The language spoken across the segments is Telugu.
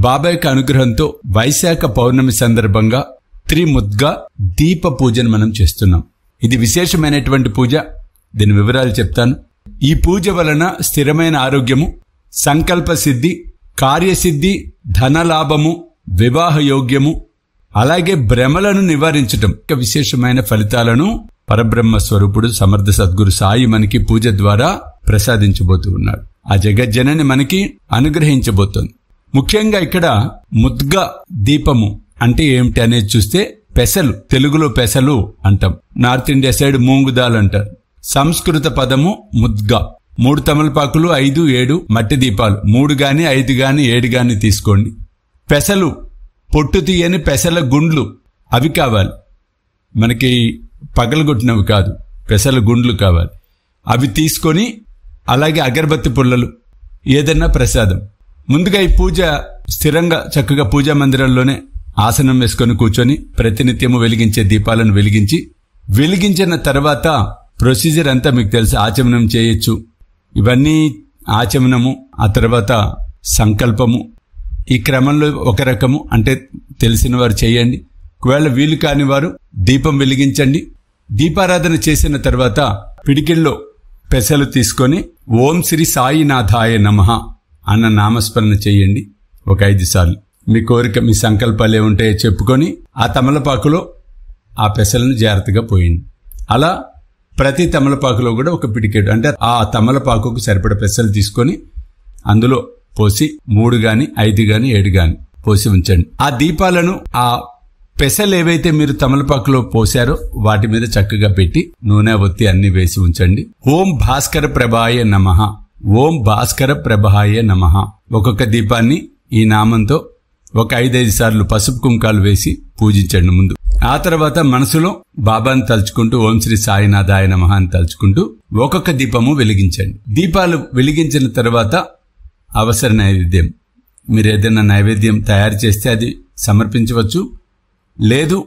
బాబాయ్కి అనుగ్రహంతో వైశాఖ పౌర్ణమి సందర్భంగా త్రిముద్గా దీప పూజను మనం చేస్తున్నాం. ఇది విశేషమైనటువంటి పూజ. దీని వివరాలు చెప్తాను. ఈ పూజ వలన స్థిరమైన ఆరోగ్యము, సంకల్ప సిద్ధి, కార్యసిద్ధి, ధనలాభము, వివాహ యోగ్యము, అలాగే భ్రమలను నివారించటం, విశేషమైన ఫలితాలను పరబ్రహ్మ స్వరూపుడు సమర్థ సద్గురు సాయి మనకి పూజ ద్వారా ప్రసాదించబోతూ ఉన్నాడు. ఆ జగజ్జనని మనకి అనుగ్రహించబోతోంది. ముఖ్యంగా ఇక్కడ ముద్గ దీపము అంటే ఏమిటి అనేది చూస్తే, పెసలు, తెలుగులో పెసలు అంటాం, నార్త్ ఇండియా సైడ్ మూంగుదాల్ అంటారు. సంస్కృత పదము ముద్గ. 3 తమలపాకులు, 5, 7 మట్టి దీపాలు, 3 గాని 5 గాని 7 గాని తీసుకోండి. పెసలు, పొట్టు తీయని పెసల గుండ్లు, అవి కావాలి మనకి, పగలగొట్టినవి కాదు, పెసల గుండ్లు కావాలి. అవి తీసుకొని, అలాగే అగరబత్తి పుల్లలు, ఏదన్నా ప్రసాదం. ముందుగా ఈ పూజ స్థిరంగా చక్కగా పూజా మందిరంలోనే ఆసనం వేసుకొని కూర్చొని ప్రతినిత్యము వెలిగించే దీపాలను వెలిగించిన తర్వాత ప్రొసీజర్ అంతా మీకు తెలుసు. ఆచమనం చేయొచ్చు. ఇవన్నీ ఆచమనము, ఆ తర్వాత సంకల్పము, ఈ క్రమంలో ఒక రకము. అంటే తెలిసిన వారు చేయండి. ఒకవేళ వీలు కాని వారు దీపం వెలిగించండి. దీపారాధన చేసిన తర్వాత పిడికిల్లో పెసలు తీసుకొని ఓం శ్రీ సాయినాథాయ నమః అన్న నామస్మరణ చేయండి ఒక 5 సార్లు. మీ కోరిక, మీ సంకల్పాలు ఏముంటాయో చెప్పుకొని ఆ తమలపాకులో ఆ పెసలను జాగ్రత్తగా పోయండి. అలా ప్రతి తమలపాకులో కూడా ఒక పిడికెడు, అంటే ఆ తమలపాకుకు సరిపడ పెసలు తీసుకొని అందులో పోసి 3 గాని 5 గాని 7 గాని పోసి ఉంచండి. ఆ దీపాలను ఆ పెసలు ఏవైతే మీరు తమలపాకులో పోసారో వాటి మీద చక్కగా పెట్టి నూనె ఒత్తి అన్ని వేసి ఉంచండి. ఓం భాస్కర ప్రభాయ నమః, ఓం భాస్కర ప్రభాయ నమః. ఒక్కొక్క దీపాన్ని ఈ నామంతో ఒక 5-5 సార్లు పసుపు కుంకాలు వేసి పూజించండి ముందు. ఆ తర్వాత మనసులో బాబాను తలుచుకుంటూ ఓం శ్రీ సాయినాథాయ నమః అని తలుచుకుంటూ ఒక్కొక్క దీపము వెలిగించండి. దీపాలు వెలిగించిన తర్వాత అవసర నైవేద్యం, మీరు ఏదైనా నైవేద్యం తయారు చేస్తే అది సమర్పించవచ్చు. లేదు,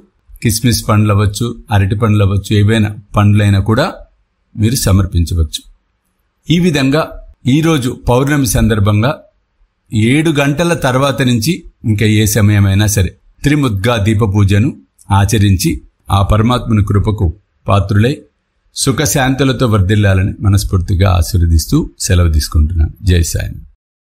కిస్మిస్ పండ్లు అవ్వచ్చు, అరటి పండ్లు అవ్వచ్చు, ఏవైనా పండ్లైనా కూడా మీరు సమర్పించవచ్చు. ఈ విధంగా ఈరోజు పౌర్ణమి సందర్భంగా 7 గంటల తర్వాత నుంచి ఇంకా ఏ సమయమైనా సరే త్రిముద్గా దీప పూజను ఆచరించి ఆ పరమాత్మని కృపకు పాత్రులై సుఖశాంతులతో వర్ధిల్లాలని మనస్ఫూర్తిగా ఆశీర్వదిస్తూ సెలవు తీసుకుంటున్నాను. జై సాయి.